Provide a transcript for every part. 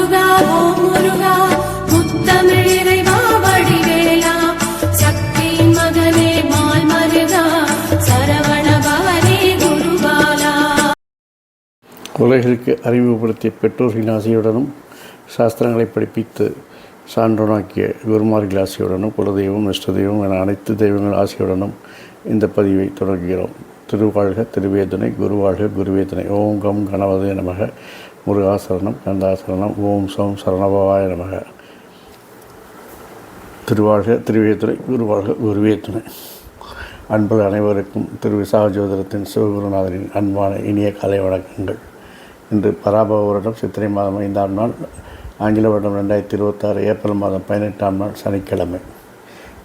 முருகா ஓம் முருகா முத்தமிழ் இறைவா வடிவேலா சக்தியின் மகனே மால் மருகா சரவண பவனே குருபாலா. உலகிற்கு அறிமுகப்படுத்திய பெற்றோர்களின் ஆசையுடனும் சாஸ்திரங்களை படிப்பித்து சான்றோனாக்கிய குருமார்கள் ஆசையுடனும் குலதெய்வம் இஷ்டதெய்வம் என அனைத்து தெய்வங்கள் ஆசையுடனும் இந்த பதிவை தொடர்கிறோம். திருவாழ்க திருவேதனை குருவாழ்க குருவேதனை. ஓம் கம் கணபதே நமக. முருகாசரணம் கந்தாசரணம். ஓம் சோம் சரணபவாய நமக. திருவாழ்க திருவேதுனை குருவாழ்க குருவேதுனை. அன்பர்கள் அனைவருக்கும் திரு விசாக ஜோதிடத்தின் சிவகுருநாதரின் அன்பான இனிய கலை வணக்கங்கள். இன்று பராபவ வருடம் சித்திரை மாதம் 5ஆம் நாள், ஆங்கில வருடம் 2026 ஏப்ரல் மாதம் 18ஆம் நாள் சனிக்கிழமை.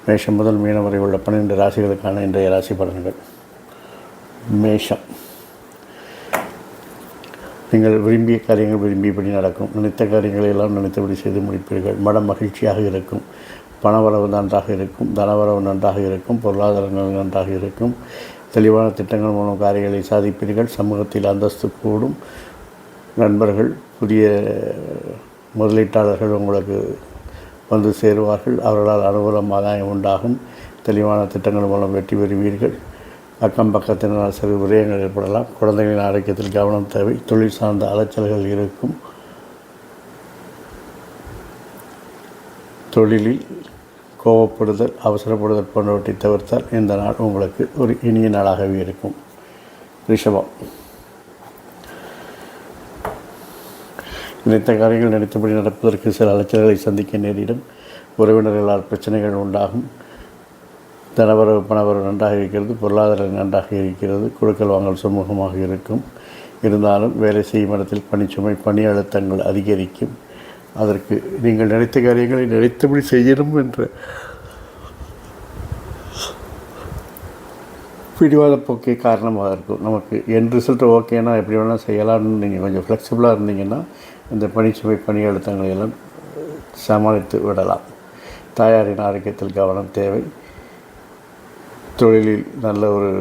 மேஷம் முதல் மீனம் வரை உள்ள 12 ராசிகளுக்கான இன்றைய ராசி பலன்கள். மேஷம். நீங்கள் விரும்பிய காரியங்கள் விரும்பியபடி நடக்கும். நினைத்த காரியங்களை எல்லாம் நினைத்தபடி செய்து முடிப்பீர்கள். மனம் மகிழ்ச்சியாக இருக்கும். பணவரவு நன்றாக இருக்கும். தனவரவு நன்றாக இருக்கும். பொருளாதாரங்கள் நன்றாக இருக்கும். தெளிவான திட்டங்கள் மூலம் காரியங்களை சாதிப்பீர்கள். சமூகத்தில் அந்தஸ்து கூடும். நண்பர்கள், புதிய முதலீட்டாளர்கள் உங்களுக்கு வந்து சேருவார்கள். அவர்களால் அனுகூலம் ஆதாயம் உண்டாகும். தெளிவான திட்டங்கள் மூலம் வெற்றி பெறுவீர்கள். அக்கம் பக்கத்தினால் சிறு விரயங்கள் ஏற்படலாம். குழந்தைகளின் ஆரோக்கியத்தில் கவனம் தேவை. தொழில் சார்ந்த அலைச்சல்கள் இருக்கும். தொழிலில் கோபப்படுதல், அவசரப்படுதல் போன்றவற்றை தவிர்த்தால் இந்த நாள் உங்களுக்கு ஒரு இனிய நாளாகவே இருக்கும். ரிஷபம். நினைத்த காரியங்கள் நினைத்தபடி நடப்பதற்கு சில அலைச்சல்களை சந்திக்க நேரிடும். உறவினர்களால் பிரச்சனைகள் உண்டாகும். தனவரவு பணவரவு நன்றாக இருக்கிறது. பொருளாதாரம் நன்றாக இருக்கிறது. கொடுக்கல் வாங்கல் சுமூகமாக இருக்கும். இருந்தாலும் வேலை செய்யும் இடத்தில் பணிச்சுமை, பணி அழுத்தங்கள் அதிகரிக்கும். அதற்கு நீங்கள் நினைத்த காரியங்களை நினைத்தபடி செய்யணும் என்ற பிடிவாத போக்கே காரணமாக இருக்கும். நமக்கு என் ரிசல்ட் ஓகேனா எப்படி வேணால் செய்யலாம்னு நீங்கள் கொஞ்சம் ஃப்ளெக்சிபிளாக இருந்தீங்கன்னா இந்த பணிச்சுமை, பணி அழுத்தங்களை எல்லாம் சமாளித்து விடலாம். தாயாரின் ஆரோக்கியத்தில் கவனம் தேவை. தொழிலில் நல்ல ஒரு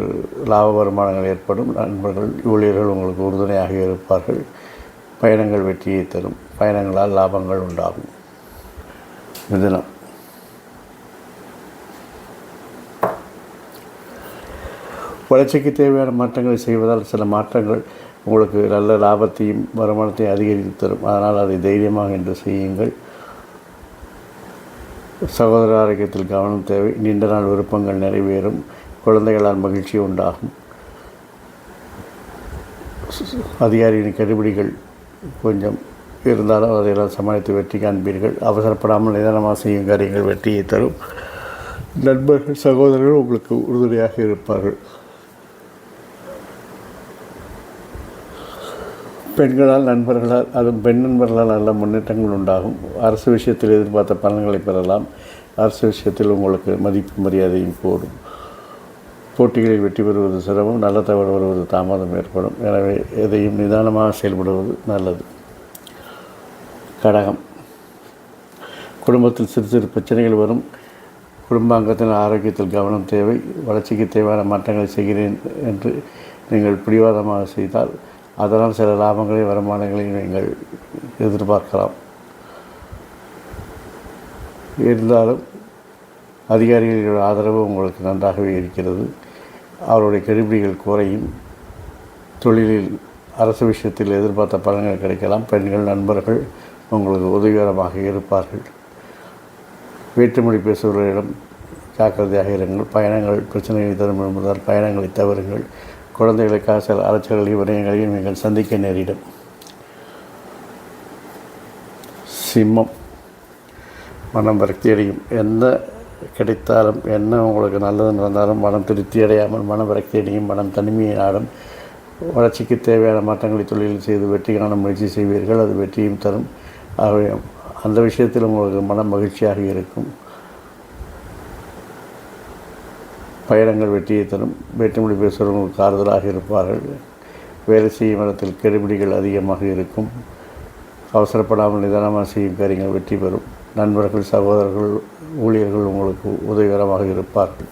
லாப வருமானங்கள் ஏற்படும். நண்பர்கள், ஊழியர்கள் உங்களுக்கு உறுதுணையாக இருப்பார்கள். பயணங்கள் வெற்றியை தரும். பயணங்களால் லாபங்கள் உண்டாகும். மிதுனம். வளர்ச்சிக்கு தேவையான மாற்றங்களை செய்வதால் சில மாற்றங்கள் உங்களுக்கு நல்ல லாபத்தையும் வருமானத்தையும் அதிகரித்து தரும். அதனால் அதை தைரியமாக என்று செய்யுங்கள். சகோதர ஆரோக்கியத்தில் கவனம் தேவை. நீண்ட நாள் விருப்பங்கள் நிறைவேறும். குழந்தைகளால் மகிழ்ச்சி உண்டாகும். அதிகாரியின் கெடுபிடிகள் கொஞ்சம் இருந்தாலும் அதையெல்லாம் சமாளித்து வெற்றி காண்பீர்கள். அவசரப்படாமல் நிதானமாக செய்யும் காரியங்கள் வெற்றியை தரும். நண்பர்கள், சகோதரர்கள் உங்களுக்கு உறுதுணையாக இருப்பார்கள். பெண்களால், நண்பர்களால், அதுவும் பெண் நண்பர்களால் நல்ல முன்னேற்றங்கள் உண்டாகும். அரசு விஷயத்தில் எதிர்பார்த்த பலன்களை பெறலாம். அரசு விஷயத்தில் உங்களுக்கு மதிப்பு மரியாதையும் கூடும். போட்டிகளில் வெற்றி பெறுவது சிரமம். நல்ல தகவல் வருவது தாமதம் ஏற்படும். எனவே எதையும் நிதானமாக செயல்படுவது நல்லது. கடகம். குடும்பத்தில் சிறு சிறு பிரச்சனைகள் வரும். குடும்பாங்கத்தின் ஆரோக்கியத்தில் கவனம் தேவை. வளர்ச்சிக்கு தேவையான மாற்றங்களை செய்கிறேன் என்று நீங்கள் பிடிவாதமாக செய்தால் அதனால் சில லாபங்களை, வருமானங்களை நீங்கள் எதிர்பார்க்கலாம். இருந்தாலும் அதிகாரிகளின் ஆதரவு உங்களுக்கு நன்றாகவே இருக்கிறது. அவருடைய கெடுபிடிகள் குறையும். தொழிலில், அரசு விஷயத்தில் எதிர்பார்த்த பலன்கள் கிடைக்கலாம். பெண்கள், நண்பர்கள் உங்களுக்கு உதவிகரமாக இருப்பார்கள். வேற்றுமொழி பேசுபவர்களிடம் ஜாக்கிரதையாக இருங்கள். பயணங்கள் பிரச்சனைகளை தரும் என்பதால் பயணங்களை தவறுங்கள். குழந்தைகளை காசல் அலைச்சல்களையும் விரயங்களையும் நீங்கள் சந்திக்க நேரிடும். சிம்மம். மனம் விரக்தி அடையும். என்ன கிடைத்தாலும், என்ன உங்களுக்கு நல்லது நடந்தாலும் மனம் திருப்தி அடையாமல் மனம் விரக்தி அடையும். மனம் தனிமையை நாடும். வளர்ச்சிக்கு தேவையான மாற்றங்களை தொழிலில் செய்து வெற்றி காண முயற்சி செய்வீர்கள். அது வெற்றியும் தரும். ஆகவே அந்த விஷயத்தில் உங்களுக்கு மனம் மகிழ்ச்சியாக இருக்கும். பயணங்கள் வெற்றியை தரும். வேற்றுமொழி பேசுகிறவங்களுக்கு ஆறுதலாக இருப்பார்கள். வேலை செய்யும் இடத்தில் கெடுபிடிகள் அதிகமாக இருக்கும். அவசரப்படாமல் நிதானமாக செய்யும் காரியங்கள் வெற்றி பெறும். நண்பர்கள், சகோதரர்கள், ஊழியர்கள் உங்களுக்கு உதவிகரமாக இருப்பார்கள்.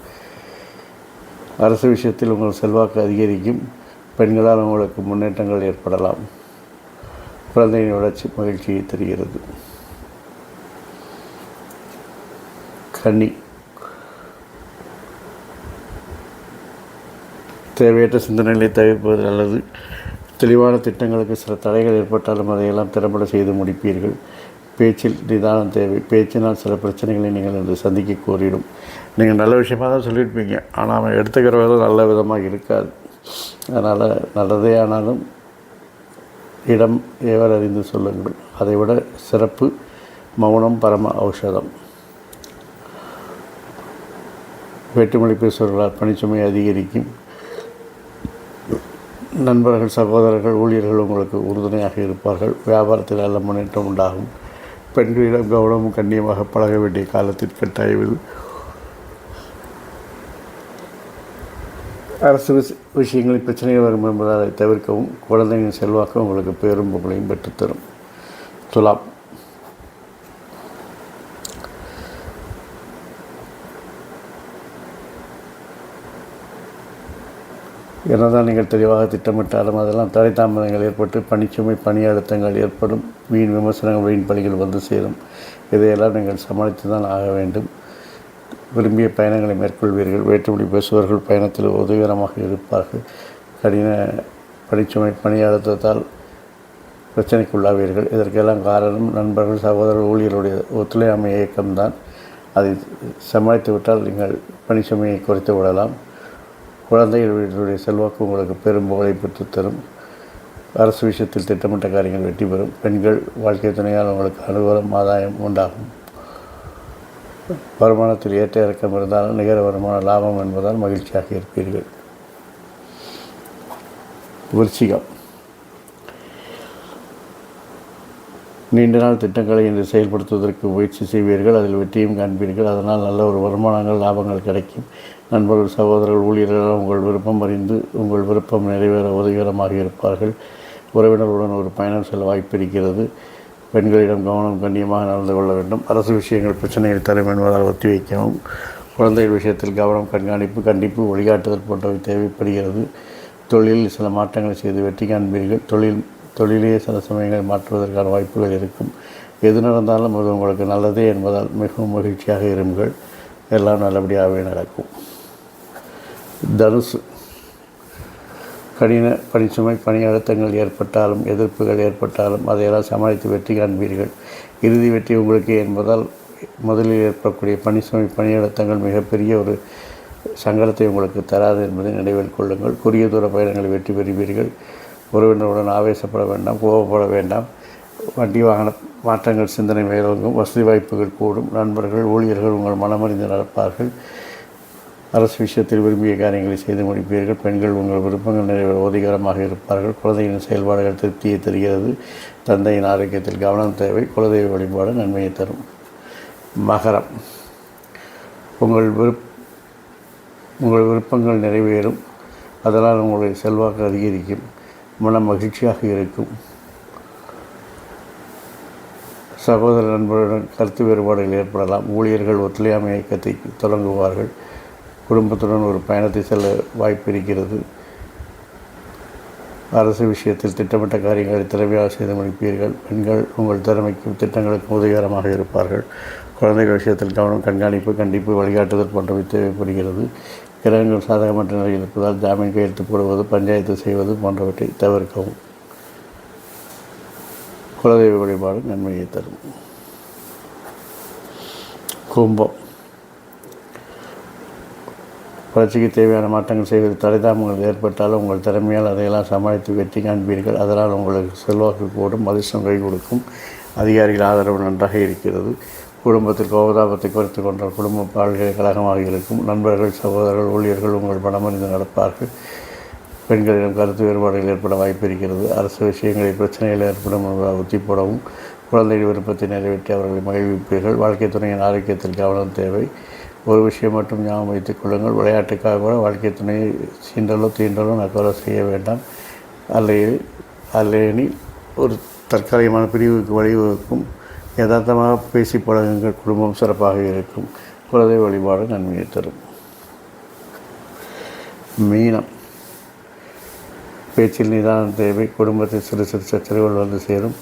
அரசு விஷயத்தில் உங்கள் செல்வாக்கு அதிகரிக்கும். பெண்களால் உங்களுக்கு முன்னேற்றங்கள் ஏற்படலாம். குழந்தையின் வளர்ச்சி மகிழ்ச்சியை தருகிறது. கன்னி, தேவையற்ற சிந்தனைகளை தவிர்ப்பது நல்லது. தெளிவான திட்டங்களுக்கு சில தடைகள் ஏற்பட்டாலும் அதையெல்லாம் திறம்பட செய்து முடிப்பீர்கள். பேச்சில் நிதானம் தேவை. பேச்சினால் சில பிரச்சனைகளை நீங்கள் இன்று சந்திக்க கோரிடும். நீங்கள் நல்ல விஷயமாக தான் சொல்லியிருப்பீங்க, ஆனால் அவன் எடுத்துக்கிற வேலை நல்ல விதமாக இருக்காது. அதனால் நல்லதே ஆனாலும் இடம் எவர் அறிந்து சொல்லுங்கள். அதைவிட சிறப்பு மௌனம் பரம ஔஷதம். வேற்றுமொழி பேசுபவர்களால் பணிச்சுமை அதிகரிக்கும். நண்பர்கள், சகோதரர்கள், ஊழியர்கள் உங்களுக்கு உறுதுணையாக இருப்பார்கள். வியாபாரத்தில் நல்ல முன்னேற்றம் உண்டாகும். பெண்களிடம் கவனமும் கண்ணியமாக பழக வேண்டிய காலத்தில் கட்டாயவது. அரசு விஷயங்களில் பிரச்சனைகள் வரும் என்பதால் அதை தவிர்க்கவும். குழந்தைகளின் செல்வாக்கு உங்களுக்கு பேரும் புகழையும் பெற்றுத்தரும். துலாம், என்னதான் நீங்கள் தெளிவாக திட்டமிட்டாலும் அதெல்லாம் தடை தாமதங்கள் ஏற்பட்டு பணிச்சுமை, பணி அழுத்தங்கள் ஏற்படும். வீண் விமர்சனங்கள், வீண் பணிகள் வந்து சேரும். இதையெல்லாம் நீங்கள் சமாளித்து தான் ஆக வேண்டும். விரும்பிய பயணங்களை மேற்கொள்வீர்கள். வேற்றுமொழி பேசுபவர்கள் பயணத்தில் உதவிகரமாக இருப்பார்கள். கடின பணிச்சுமை, பணி அழுத்தத்தால் பிரச்சனைக்குள்ளாவீர்கள். இதற்கெல்லாம் காரணம் நண்பர்கள், சகோதரர்கள், ஊழியர்களுடைய ஒத்துழையாமை இயக்கம்தான். அதை சமாளித்து விட்டால் நீங்கள் பணிச்சுமையை குறைத்து விடலாம். குழந்தைகளுடைய செல்வாக்கு உங்களுக்கு பெரும் புகழை பெற்றுத்தரும். அரசு விஷயத்தில் திட்டமிட்ட காரியங்கள் வெற்றி பெறும். பெண்கள் வாழ்க்கை துணையால் உங்களுக்கு அனுகூலம், ஆதாயம் உண்டாகும். வருமானத்தில் ஏற்ற இறக்கம் இருந்தாலும் நிகர வருமான லாபம் என்பதால் மகிழ்ச்சியாக இருப்பீர்கள். விருச்சிகம், நீண்ட நாள் திட்டங்களை இன்று செயல்படுத்துவதற்கு முயற்சி செய்வீர்கள். அதில் வெற்றியும் காண்பீர்கள். அதனால் நல்ல ஒரு வருமானங்கள், லாபங்கள் கிடைக்கும். நண்பர்கள், சகோதரர்கள், ஊழியர்கள் உங்கள் விருப்பம் அறிந்து உங்கள் விருப்பம் நிறைவேற உதவிகரமாக இருப்பார்கள். உறவினர்களுடன் ஒரு பயணம் செல்ல வாய்ப்பு இருக்கிறது. பெண்களிடம் கவனம் கண்ணியமாக நடந்து கொள்ள வேண்டும். அரசு விஷயங்கள் பிரச்சனைகள் தரும் என்பதால் ஒத்தி வைக்கவும். குழந்தைகள் விஷயத்தில் கவனம், கண்காணிப்பு, கண்டிப்பு, வழிகாட்டுதல் போன்றவை தேவைப்படுகிறது. தொழிலில் சில மாற்றங்களை செய்து வெற்றி காண்பீர்கள். தொழிலையே சில சமயங்கள் மாற்றுவதற்கான வாய்ப்புகள் இருக்கும். எது நடந்தாலும் அது உங்களுக்கு நல்லதே என்பதால் மிகவும் மகிழ்ச்சியாக இருங்கள். எல்லாம் நல்லபடியாகவே நடக்கும். தனுசு, கடின பணிச்சுமை, பணி அழுத்தங்கள் ஏற்பட்டாலும் எதிர்ப்புகள் ஏற்பட்டாலும் அதையெல்லாம் சமாளித்து வெற்றி காண்பீர்கள். இறுதி வெற்றி உங்களுக்கு என்பதால் முதலில் ஏற்படக்கூடிய பணிச்சுமை, பணி அழுத்தங்கள் மிகப்பெரிய ஒரு சங்கடத்தை உங்களுக்கு தராது என்பதை நினைவில் கொள்ளுங்கள். குறுகிய தூர பயணங்களை வெற்றி பெறுவீர்கள். உறவினருடன் ஆவேசப்பட வேண்டாம், கோபப்பட வேண்டாம். வண்டி வாகன மாற்றங்கள் சிந்தனை மேலோங்கும். வசதி வாய்ப்புகள் கூடும். நண்பர்கள், ஊழியர்கள் உங்கள் மனமறிந்து நடப்பார்கள். அரசு விஷயத்தில் விரும்பிய காரியங்களை செய்து முடிப்பீர்கள். பெண்கள் உங்கள் விருப்பங்கள் நிறைவேற உதவிகரமாக இருப்பார்கள். குழந்தையின் செயல்பாடுகள் திருப்தியை தருகிறது. தந்தையின் ஆரோக்கியத்தில் கவனம் தேவை. குலதெய்வ வழிபாடு நன்மையை தரும். மகரம், உங்கள் விருப்பங்கள் நிறைவேறும். அதனால் உங்களுடைய செல்வாக்கு அதிகரிக்கும். மன மகிழ்ச்சியாக இருக்கும். சகோதர நண்பருடன் கருத்து வேறுபாடுகள் ஏற்படலாம். ஊழியர்கள் ஒத்துழையாமை இயக்கத்தை தொடங்குவார்கள். குடும்பத்துடன் ஒரு பயணத்தை செல்ல வாய்ப்பு இருக்கிறது. அரசு விஷயத்தில் திட்டமிட்ட காரியங்களை திறமையாக செய்து முடிப்பீர்கள். பெண்கள் உங்கள் திறமைக்கும் திட்டங்களுக்கும் உதவிகரமாக இருப்பார்கள். குழந்தைகள் விஷயத்தில் கவனம், கண்காணிப்பு, கண்டிப்பு, வழிகாட்டுதல் போன்றவை தேவைப்படுகிறது. கிரகங்கள் சாதகமற்ற நிலையில் இருப்பதால் ஜாமீன் கையெழுத்து போடுவது, பஞ்சாயத்து செய்வது போன்றவற்றை தவிர்க்கவும். குலதெய்வ வழிபாடு நன்மையை தரும். கும்பம், வளர்ச்சிக்கு தேவையான மாற்றங்கள் செய்வது தடைதாமங்கள் ஏற்பட்டாலும் உங்கள் திறமையால் அதையெல்லாம் சமாளித்து வெற்றி காண்பீர்கள். அதனால் உங்களுக்கு செல்வாக்கு கூடும். அதிர்ஷ்டம் கை கொடுக்கும். அதிகாரிகள் ஆதரவு நன்றாக இருக்கிறது. குடும்பத்தில் கோபதாபத்தை குறைத்து கொண்டால் குடும்ப வாழ்க்கை கழகமாக இருக்கும். நண்பர்கள், சகோதரர்கள், ஊழியர்கள் உங்கள் மனமறிந்து நடப்பார்கள். பெண்களிடம் கருத்து வேறுபாடுகள் ஏற்பட வாய்ப்பு இருக்கிறது. அரசு விஷயங்களில் பிரச்சனைகள் ஏற்படும் என்பதால் ஒத்தி போடவும். குழந்தைகள் விருப்பத்தை நிறைவேற்றி அவர்களை மகிழ்விப்பீர்கள். வாழ்க்கை துணையின் ஆரோக்கியத்தில் கவனம் தேவை. ஒரு விஷயம் மட்டும் ஞாபகம் வைத்துக் கொள்ளுங்கள். விளையாட்டுக்காக கூட வாழ்க்கை துணையை சீண்டலோ தீண்டலோ நக்கலோ செய்ய வேண்டாம். அல்லேனில் ஒரு தற்காலிகமான பிரிவுக்கு வழிவகுக்கும். யதார்த்தமாக பேசி பழகுங்கள். குடும்பம் சிறப்பாக இருக்கும். குலதெய்வ வழிபாடு நன்மையை தரும். மீனம், பேச்சில் நிதானம் தேவை. குடும்பத்தில் சிறு சிறு சச்சரவுகள் வந்து சேரும்.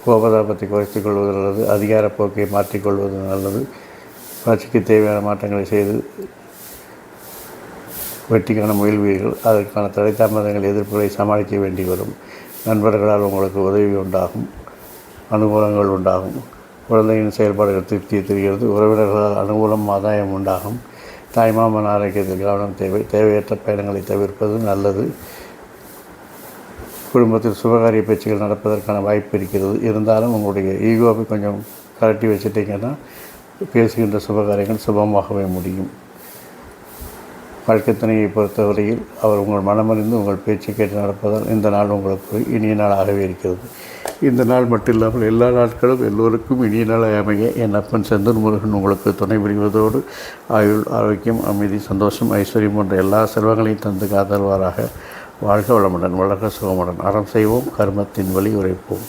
கோபதாபத்தை குறைத்துக் கொள்வது நல்லது. அதிகார போக்கை மாற்றிக்கொள்வது நல்லது. வளர்ச்சிக்கு தேவையான மாற்றங்களை செய்து வெற்றிக்கான முயல்வீர்கள். அதற்கான தடை தாமதங்கள் எதிர்ப்புகளை சமாளிக்க வேண்டி வரும். நண்பர்களால் உங்களுக்கு உதவி உண்டாகும், அனுகூலங்கள் உண்டாகும். குழந்தையின் செயல்பாடுகள் திருப்தியை தெரிகிறது. உறவினர்களால் அனுகூலம் ஆதாயம் உண்டாகும். தாய்மாமன் ஆரோக்கியத்தில் கவனம் தேவை. தேவையற்ற பயணங்களை தவிர்ப்பது நல்லது. குடும்பத்தில் சுபகாரிய பேச்சுகள் நடப்பதற்கான வாய்ப்பு இருக்கிறது. இருந்தாலும் உங்களுடைய ஈகோவை கொஞ்சம் கலட்டி வச்சுட்டிங்கன்னா பேசுகின்ற சுபகாரியங்கள் சுபமாகவே முடியும். வாழ்க்கைத்துணையை பொறுத்தவரையில் அவர் உங்கள் மனமறிந்து உங்கள் பேச்சை கேட்டு நடப்பதால் இந்த நாள் உங்களுக்கு இனிய நாளாகவே இருக்கிறது. இந்த நாள் மட்டும் இல்லாமல் எல்லா நாட்களும் எல்லோருக்கும் இனிய நாளாக அமைய என் அப்பன் செந்தூர் முருகன் உங்களுக்கு துணை புரிவதோடு ஆயுள், ஆரோக்கியம், அமைதி, சந்தோஷம், ஐஸ்வர்யம் போன்ற எல்லா செல்வங்களையும் தந்து காத்தல்வாராக. வாழ்க வளமுடன், வளர்க சுகமுடன். அறம் செய்வோம், கர்மத்தின் வழி உரைப்போம்.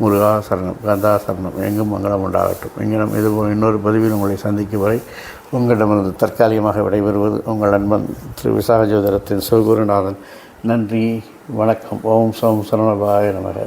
முருகா சரணம், கந்தா சரணம். எங்கும் மங்களம் உண்டாகட்டும். எங்கனம் இதுபோல் இன்னொரு பதிவில் உங்களை சந்திக்கும் வரை உங்களிடமிருந்து தற்காலிகமாக விடைபெறுவது உங்கள் நண்பன் திரு விசாக ஜோதிடத்தின் சிவகுருநாதன். நன்றி, வணக்கம். ஓம் சோம் சரவணபாய நமக.